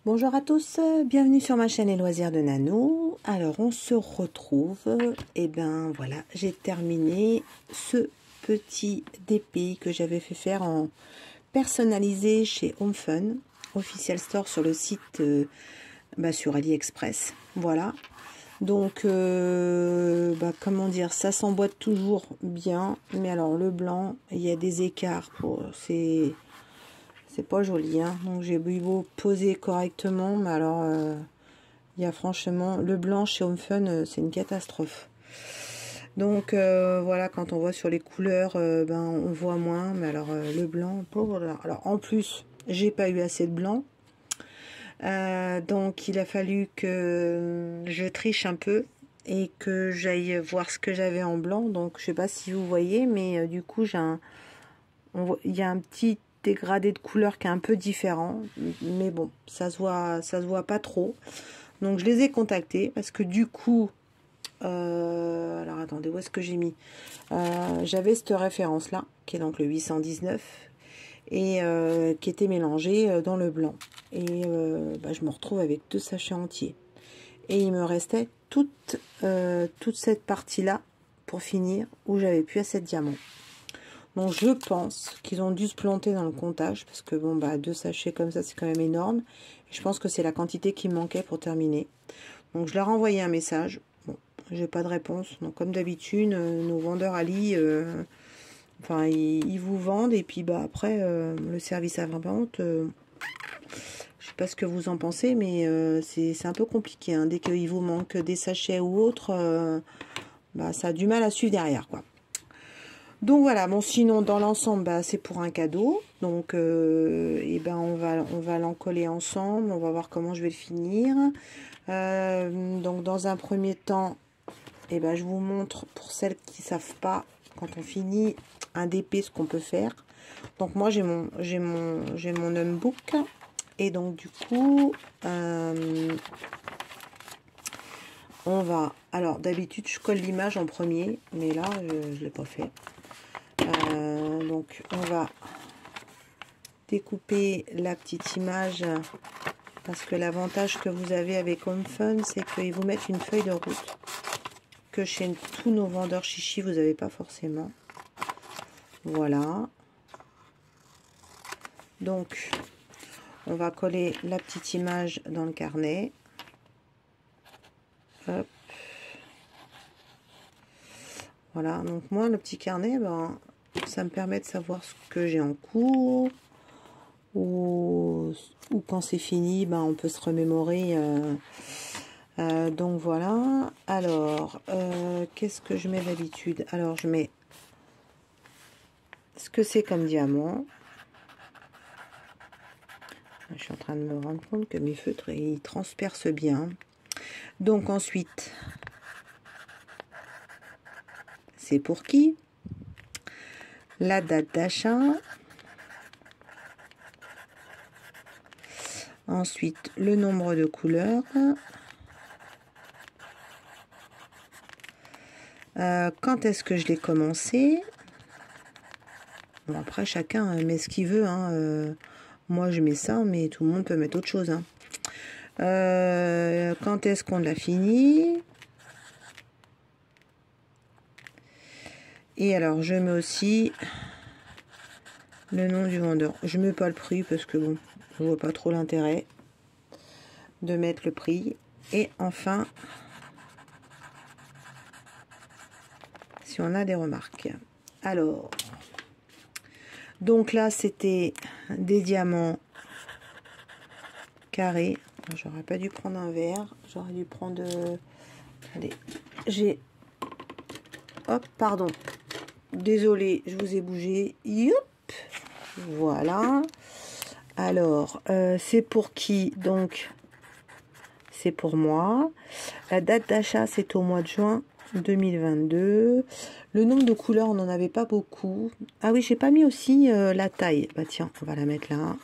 Bonjour à tous, bienvenue sur ma chaîne Les Loisirs de Nano. Alors on se retrouve, et ben voilà, j'ai terminé ce petit DP que j'avais fait faire en personnalisé chez Home Fun, Official Store sur le site sur AliExpress. Voilà, donc comment dire, ça s'emboîte toujours bien, mais alors le blanc, il y a des écarts, c'est pas joli, hein. Donc j'ai beau poser correctement, mais alors il y a franchement le blanc chez Home Fun, c'est une catastrophe. Donc voilà, quand on voit sur les couleurs, on voit moins, mais alors le blanc, pauvre. Alors en plus, j'ai pas eu assez de blanc, donc il a fallu que je triche un peu et que j'aille voir ce que j'avais en blanc. Donc je sais pas si vous voyez, mais du coup il y a un petit dégradé de couleur qui est un peu différent, mais bon, ça se voit pas trop. Donc je les ai contactés parce que du coup, alors attendez, où est-ce que j'ai mis, j'avais cette référence là qui est donc le 819 et qui était mélangée dans le blanc, et je me retrouve avec 2 sachets entiers et il me restait toute cette partie là pour finir où j'avais plus assez de diamants. Donc je pense qu'ils ont dû se planter dans le comptage, parce que bon, 2 sachets comme ça, c'est quand même énorme. Et je pense que c'est la quantité qui me manquait pour terminer. Donc je leur ai envoyé un message. Bon, j'ai pas de réponse. Donc comme d'habitude, nos vendeurs Ali, ils vous vendent, et puis après, le service après-vente, je sais pas ce que vous en pensez, mais c'est un peu compliqué, hein. Dès qu'il vous manque des sachets ou autre, ça a du mal à suivre derrière, quoi. Donc voilà, bon, sinon dans l'ensemble, c'est pour un cadeau. Donc on va l'encoller ensemble, on va voir comment je vais le finir. Donc dans un premier temps, je vous montre, pour celles qui ne savent pas, quand on finit un DP, ce qu'on peut faire. Donc moi j'ai mon numbook, et donc du coup on va, alors d'habitude je colle l'image en premier, mais là je ne l'ai pas fait. Donc on va découper la petite image, parce que l'avantage que vous avez avec Home Fun, c'est qu'ils vous mettent une feuille de route que chez tous nos vendeurs chichi vous n'avez pas forcément. Voilà, donc on va coller la petite image dans le carnet. Hop. Voilà, donc moi le petit carnet, ça me permet de savoir ce que j'ai en cours, ou quand c'est fini, on peut se remémorer. Donc voilà. Alors qu'est-ce que je mets d'habitude? Alors je mets ce que c'est comme diamant. Je suis en train de me rendre compte que mes feutres, ils transpercent bien. Donc ensuite, c'est pour qui? La date d'achat. Ensuite, le nombre de couleurs. Quand est-ce que je l'ai commencé? Bon, après, chacun met ce qu'il veut, hein. Moi, je mets ça, mais tout le monde peut mettre autre chose, hein. Quand est-ce qu'on l'a fini? Et alors, je mets aussi le nom du vendeur. Je mets pas le prix, parce que bon, je vois pas trop l'intérêt de mettre le prix. Et enfin, si on a des remarques. Alors, donc là, c'était des diamants carrés. J'aurais pas dû prendre un verre, j'aurais dû prendre... Attendez, j'ai... Hop, pardon. Désolée, je vous ai bougé. Youp, voilà. Alors, c'est pour qui? Donc, c'est pour moi. La date d'achat, c'est au mois de juin 2022. Le nombre de couleurs, on n'en avait pas beaucoup. Ah oui, j'ai pas mis aussi la taille. Tiens, on va la mettre là.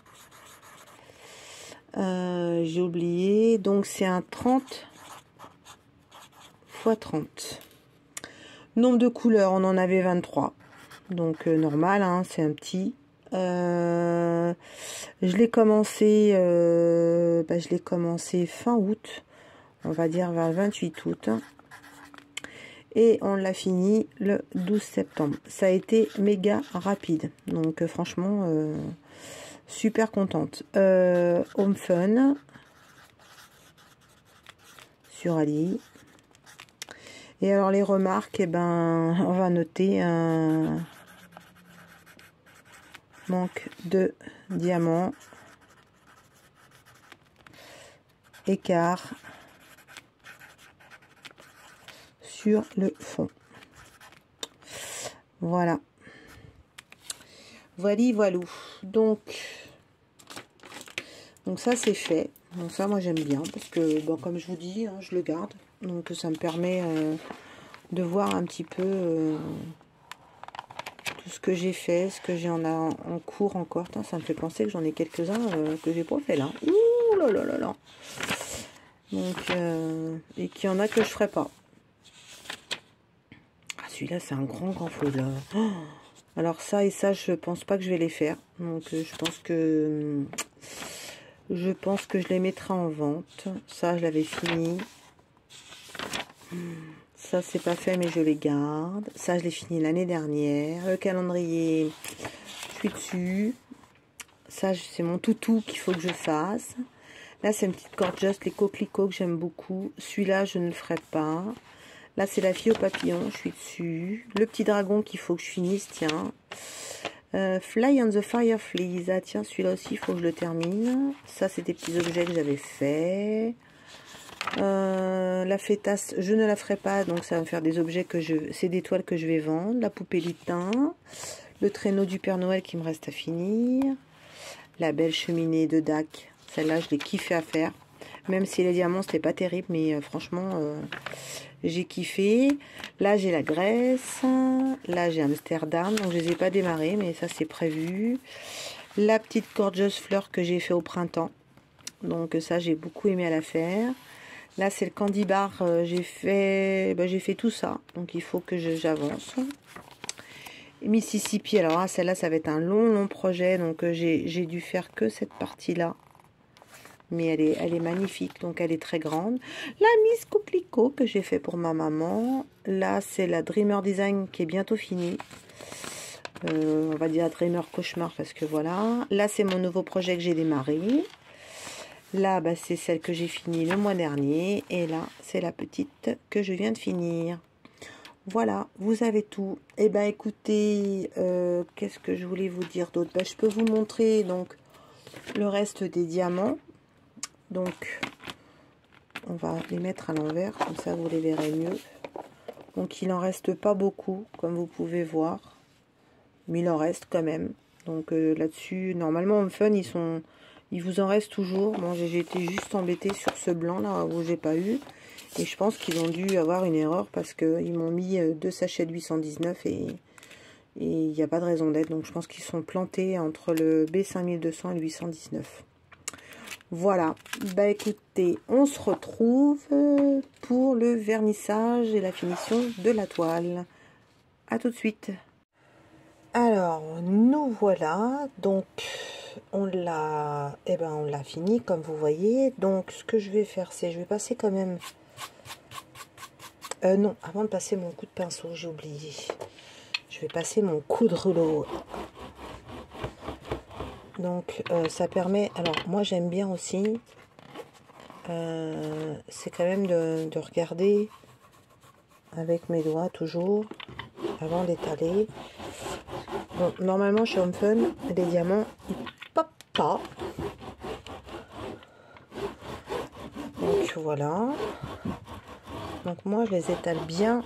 J'ai oublié. Donc, c'est un 30 x 30. Nombre de couleurs, on en avait 23. Donc, normal, hein, c'est un petit. Je l'ai commencé, fin août, on va dire vers le 28 août. Et on l'a fini le 12 septembre. Ça a été méga rapide. Donc franchement, super contente. Home Fun sur Ali. Et alors les remarques, eh ben, on va noter un manque de diamants, écart sur le fond. Voilà. Voilou. Donc ça c'est fait. Donc ça moi j'aime bien parce que bon, comme je vous dis, hein, je le garde. Donc ça me permet de voir un petit peu tout ce que j'ai fait, ce que j'ai en cours encore. Tain, ça me fait penser que j'en ai quelques-uns que j'ai pas fait là. Ouh là là là là. Donc et qu'il y en a que je ferai pas. Ah, celui-là c'est un grand faux là. Oh, alors ça et ça je pense pas que je vais les faire. Donc je pense que je les mettrai en vente. Ça je l'avais fini. Ça c'est pas fait mais je les garde. Ça je l'ai fini l'année dernière. Le calendrier, je suis dessus. Ça c'est mon toutou qu'il faut que je fasse. Là c'est une petite gorgeous, les coquelicots que j'aime beaucoup. Celui-là je ne le ferai pas. Là c'est la fille au papillon, je suis dessus. Le petit dragon qu'il faut que je finisse, tiens. Fly on the Fireflies. Ah tiens, celui-là aussi il faut que je le termine. Ça c'est des petits objets que j'avais fait. La fêtasse, je ne la ferai pas, donc ça va me faire des objets c'est des toiles que je vais vendre. La poupée lutin, le traîneau du Père Noël qui me reste à finir, la belle cheminée de Dac, celle-là je l'ai kiffé à faire, même si les diamants c'était pas terrible, mais franchement j'ai kiffé. Là j'ai la Grèce, là j'ai Amsterdam, donc je les ai pas démarrés, mais ça c'est prévu. La petite gorgeous fleur que j'ai fait au printemps, donc ça j'ai beaucoup aimé à la faire. Là, c'est le candy bar. J'ai fait tout ça. Donc, il faut que j'avance. Mississippi. Alors, celle-là, ça va être un long projet. Donc, j'ai dû faire que cette partie-là. Mais elle est magnifique. Donc, elle est très grande. La Miss Coquelicot que j'ai fait pour ma maman. Là, c'est la Dreamer Design qui est bientôt finie. On va dire Dreamer Cauchemar parce que voilà. Là, c'est mon nouveau projet que j'ai démarré. Là, c'est celle que j'ai finie le mois dernier. Et là, c'est la petite que je viens de finir. Voilà, vous avez tout. Et écoutez, qu'est-ce que je voulais vous dire d'autre? Je peux vous montrer donc le reste des diamants. Donc, on va les mettre à l'envers. Comme ça, vous les verrez mieux. Donc, il n'en reste pas beaucoup, comme vous pouvez voir. Mais il en reste quand même. Donc, là-dessus, normalement, en fun, il vous en reste toujours. Moi, j'ai été juste embêtée sur ce blanc là où j'ai pas eu. Et je pense qu'ils ont dû avoir une erreur parce qu'ils m'ont mis 2 sachets de 819 et il n'y a pas de raison d'être. Donc je pense qu'ils sont plantés entre le B5200 et le 819. Voilà. Écoutez, on se retrouve pour le vernissage et la finition de la toile. À tout de suite. Alors, nous voilà. Donc, on l'a fini comme vous voyez. Donc ce que je vais faire, c'est je vais passer quand même non, avant de passer mon coup de pinceau, j'ai oublié, je vais passer mon coup de rouleau. Donc ça permet, alors moi j'aime bien aussi c'est quand même de regarder avec mes doigts toujours avant d'étaler. Bon, normalement chez Home Fun, les diamants ils popent pas. Donc voilà. Donc moi je les étale bien.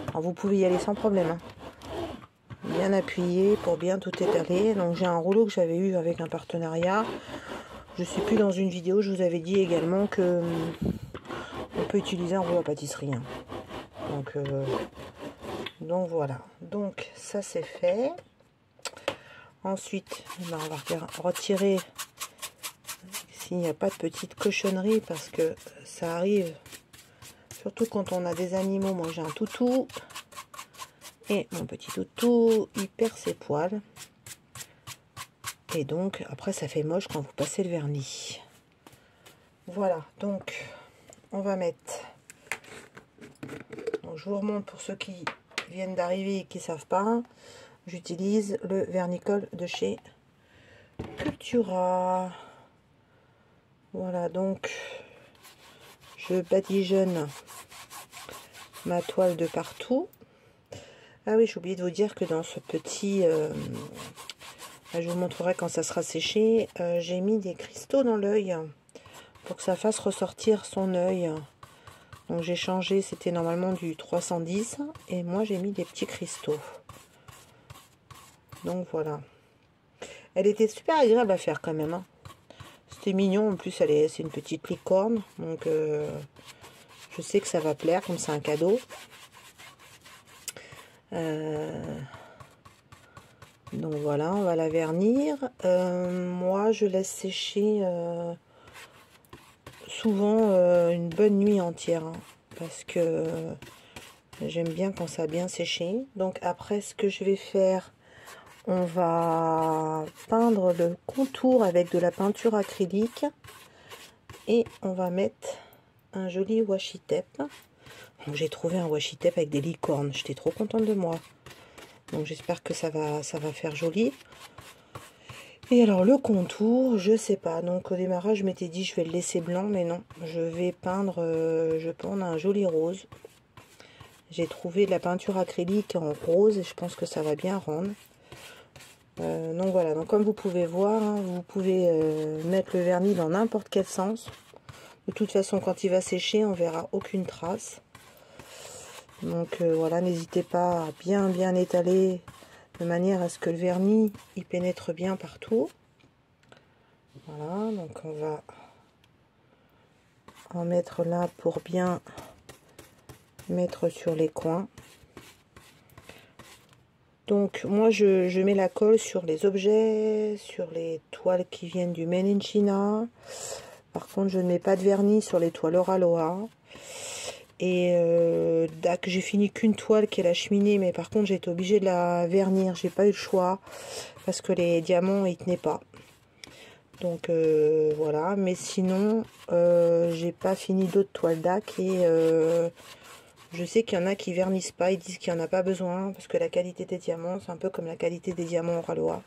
Alors vous pouvez y aller sans problème. Hein. Bien appuyé pour bien tout étaler. Donc j'ai un rouleau que j'avais eu avec un partenariat. Je sais plus, dans une vidéo je vous avais dit également que on peut utiliser un rouleau à pâtisserie. Hein. Donc voilà. Donc ça c'est fait. Ensuite on va retirer s'il n'y a pas de petite cochonnerie parce que ça arrive. Surtout quand on a des animaux. Moi j'ai un toutou. Et mon petit toutou, il perd ses poils. Et donc, après, ça fait moche quand vous passez le vernis. Voilà, donc, on va mettre... Donc, je vous remonte pour ceux qui viennent d'arriver et qui ne savent pas. J'utilise le vernicole de chez Cultura. Voilà, donc, je badigeonne ma toile de partout. Ah oui, j'ai oublié de vous dire que dans ce petit... je vous montrerai quand ça sera séché. J'ai mis des cristaux dans l'œil pour que ça fasse ressortir son œil. Donc j'ai changé, c'était normalement du 310 et moi j'ai mis des petits cristaux. Donc voilà. Elle était super agréable à faire quand même. Hein. C'était mignon, en plus c'est une petite licorne. Donc je sais que ça va plaire, comme c'est un cadeau. Donc voilà, on va la vernir. Moi je laisse sécher souvent une bonne nuit entière. Hein, parce que j'aime bien quand ça a bien séché. Donc après, ce que je vais faire, on va peindre le contour avec de la peinture acrylique. Et on va mettre un joli washi tape. J'ai trouvé un washi tape avec des licornes. J'étais trop contente de moi. Donc j'espère que ça va faire joli. Et alors le contour, je sais pas. Donc au démarrage, je m'étais dit je vais le laisser blanc. Mais non, je vais peindre, je peins un joli rose. J'ai trouvé de la peinture acrylique en rose et je pense que ça va bien rendre. Donc voilà, donc comme vous pouvez voir, hein, vous pouvez mettre le vernis dans n'importe quel sens. De toute façon, quand il va sécher, on verra aucune trace. Donc voilà, n'hésitez pas à bien étaler de manière à ce que le vernis il pénètre bien partout. Voilà, donc on va en mettre là pour bien mettre sur les coins. Donc moi je mets la colle sur les objets, sur les toiles qui viennent du Made in China. Par contre je ne mets pas de vernis sur les toiles Oraloa. Et j'ai fini qu'une toile qui est la cheminée, mais par contre j'ai été obligée de la vernir, j'ai pas eu le choix parce que les diamants ils tenaient pas. Donc voilà, mais sinon j'ai pas fini d'autres toiles DAC et je sais qu'il y en a qui vernissent pas, ils disent qu'il n'y en a pas besoin parce que la qualité des diamants, c'est un peu comme la qualité des diamants Oraloa.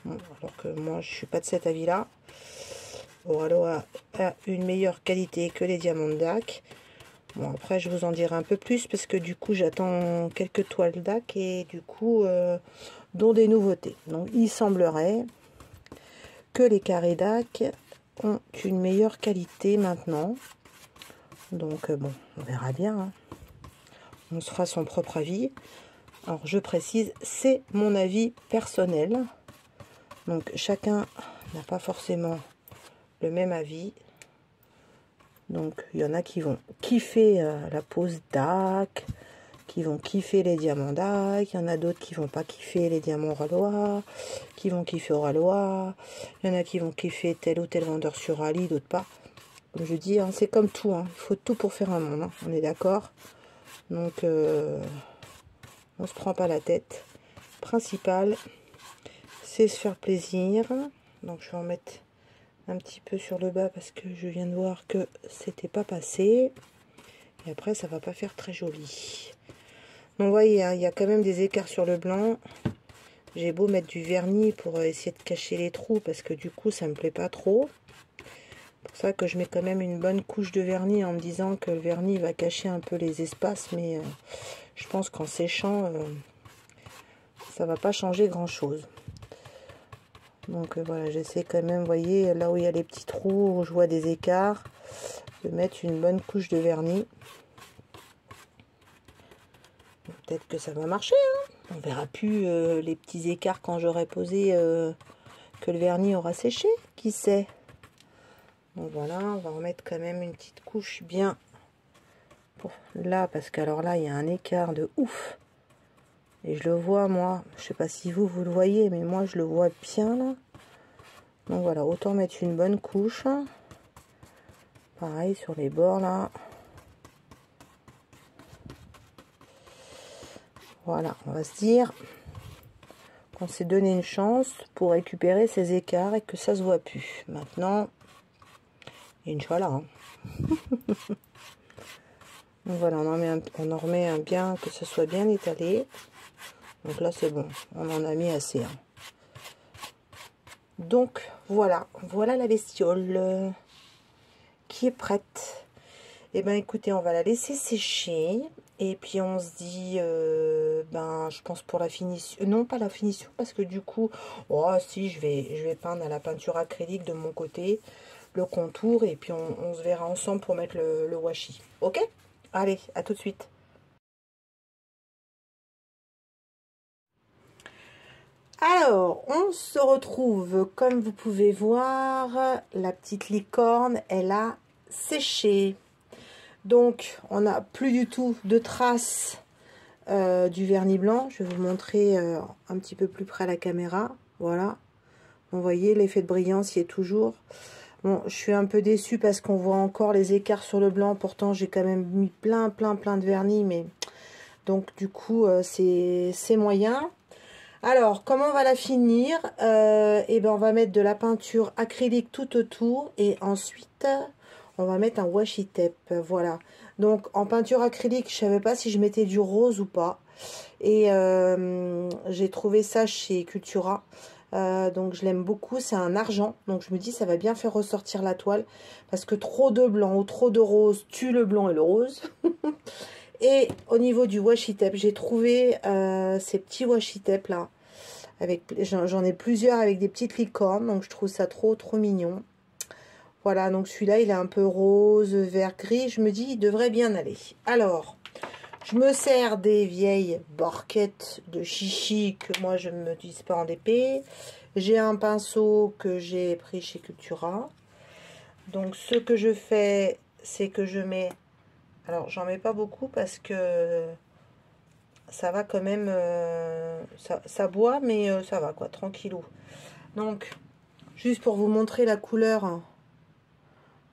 Bon, alors que moi, je suis pas de cet avis-là. Oraloa a une meilleure qualité que les diamants de DAC. Bon, après, je vous en dirai un peu plus parce que du coup, j'attends quelques toiles DAC et du coup, dont des nouveautés. Donc, il semblerait que les carrés DAC ont une meilleure qualité maintenant. Donc, bon, on verra bien. Hein. On se fera son propre avis. Alors je précise, c'est mon avis personnel. Donc chacun n'a pas forcément le même avis. Donc il y en a qui vont kiffer la pose DAC, qui vont kiffer les diamants DAC. Il y en a d'autres qui vont pas kiffer les diamants Oraloa, qui vont kiffer Oraloa. Il y en a qui vont kiffer tel ou tel vendeur sur Ali, d'autres pas. Comme je dis, hein, c'est comme tout. Hein. Il faut tout pour faire un monde. Hein. On est d'accord. Donc, on se prend pas la tête. Principal, c'est se faire plaisir. Donc, je vais en mettre un petit peu sur le bas parce que je viens de voir que c'était pas passé. Et après, ça va pas faire très joli. Donc, vous voyez, hein, il y a quand même des écarts sur le blanc. J'ai beau mettre du vernis pour essayer de cacher les trous parce que du coup, ça me plaît pas trop. C'est pour ça que je mets quand même une bonne couche de vernis en me disant que le vernis va cacher un peu les espaces, mais je pense qu'en séchant, ça va pas changer grand chose. Donc voilà, j'essaie quand même, vous voyez, là où il y a les petits trous, où je vois des écarts, de mettre une bonne couche de vernis. Peut-être que ça va marcher, hein. On verra plus les petits écarts quand j'aurai posé que le vernis aura séché, qui sait. Donc voilà, on va remettre quand même une petite couche bien là, parce qu'alors là, il y a un écart de ouf. Et je le vois, moi. Je sais pas si vous le voyez, mais moi, je le vois bien, là. Donc voilà, autant mettre une bonne couche. Pareil, sur les bords, là. Voilà, on va se dire on s'est donné une chance pour récupérer ces écarts et que ça se voit plus. Maintenant, Inch'Allah. Hein. Donc voilà, on en remet un bien, que ce soit bien étalé. Donc là, c'est bon. On en a mis assez. Hein. Donc, voilà. Voilà la bestiole qui est prête. Et ben écoutez, on va la laisser sécher. Et puis, on se dit, je pense pour la finition. Non, pas la finition, parce que du coup, oh si, je vais peindre à la peinture acrylique de mon côté, le contour. Et puis, on se verra ensemble pour mettre le washi. Ok? Allez, à tout de suite. Alors, on se retrouve, comme vous pouvez voir, la petite licorne, elle a séché. Donc, on n'a plus du tout de traces du vernis blanc. Je vais vous montrer un petit peu plus près à la caméra. Voilà. Vous voyez, l'effet de brillance y est toujours. Bon, je suis un peu déçue parce qu'on voit encore les écarts sur le blanc. Pourtant, j'ai quand même mis plein de vernis. Mais donc, du coup, c'est moyen. Alors, comment on va la finir? On va mettre de la peinture acrylique tout autour. Et ensuite, on va mettre un washi tape. Voilà. Donc, en peinture acrylique, je ne savais pas si je mettais du rose ou pas. Et j'ai trouvé ça chez Cultura. Donc je l'aime beaucoup, c'est un argent, donc je me dis ça va bien faire ressortir la toile, parce que trop de blanc ou trop de rose tue le blanc et le rose. Et au niveau du washi tape, j'ai trouvé ces petits washi tape là, j'en ai plusieurs avec des petites licornes, donc je trouve ça trop mignon. Voilà, donc celui-là il est un peu rose, vert, gris, je me dis il devrait bien aller. Alors, je me sers des vieilles barquettes de chichi que moi je ne m'utilise pas en DP. J'ai un pinceau que j'ai pris chez Cultura. Donc ce que je fais, c'est que je mets... Alors j'en mets pas beaucoup parce que ça va quand même... ça boit mais ça va quoi, tranquillou. Donc juste pour vous montrer la couleur,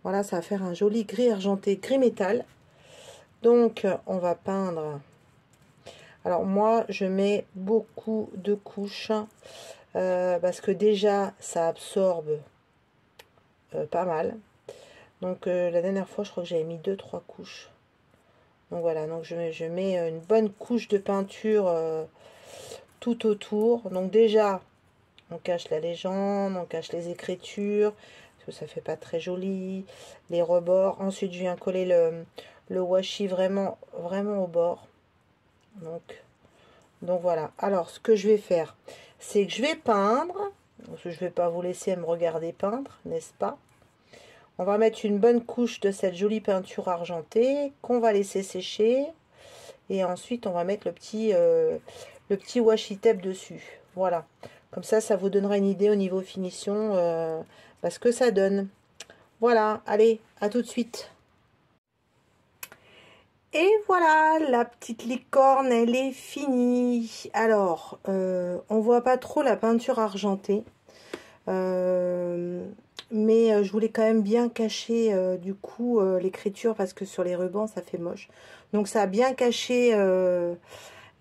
voilà, ça va faire un joli gris argenté, gris métal. Donc, on va peindre. Alors, moi, je mets beaucoup de couches parce que déjà, ça absorbe pas mal. Donc, la dernière fois, je crois que j'avais mis 2-3 couches. Donc, voilà. Donc, je mets une bonne couche de peinture tout autour. Donc, déjà, on cache la légende, on cache les écritures parce que ça fait pas très joli. Les rebords. Ensuite, je viens coller le washi vraiment au bord. Donc voilà. Alors ce que je vais faire, c'est que je vais peindre, parce que je vais pas vous laisser me regarder peindre, n'est-ce pas? On va mettre une bonne couche de cette jolie peinture argentée qu'on va laisser sécher, et ensuite on va mettre le petit washi tape dessus. Voilà, comme ça vous donnera une idée au niveau finition ce que ça donne. Voilà, allez, à tout de suite. Et voilà, la petite licorne, elle est finie. Alors, on voit pas trop la peinture argentée. Mais je voulais quand même bien cacher, du coup, l'écriture, parce que sur les rubans, ça fait moche. Donc, ça a bien caché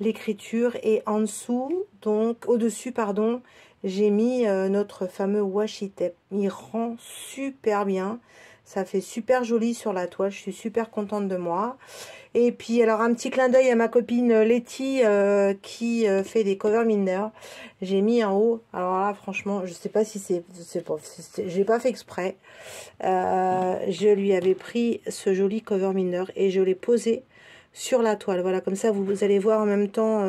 l'écriture. Et en dessous, donc, au-dessus, pardon, j'ai mis notre fameux washi tape. Il rend super bien. Ça fait super joli sur la toile. Je suis super contente de moi. Et puis, alors, un petit clin d'œil à ma copine Letty qui fait des cover mineurs. J'ai mis en haut. Alors là, franchement, je sais pas si j'ai pas fait exprès. Je lui avais pris ce joli cover mineur et je l'ai posé sur la toile. Voilà, comme ça, vous allez voir en même temps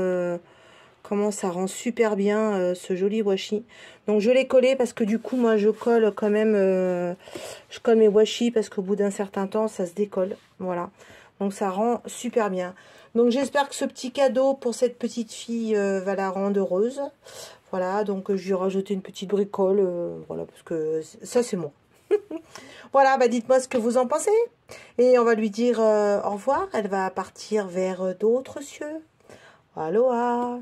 comment ça rend super bien ce joli washi. Donc, je l'ai collé parce que du coup, moi, je colle quand même... je colle mes washi parce qu'au bout d'un certain temps, ça se décolle. Voilà. Donc ça rend super bien. Donc j'espère que ce petit cadeau pour cette petite fille va la rendre heureuse. Voilà, donc je lui ai rajouté une petite bricole. Voilà, parce que ça c'est moi. Voilà, bah dites-moi ce que vous en pensez. Et on va lui dire au revoir. Elle va partir vers d'autres cieux. Aloha.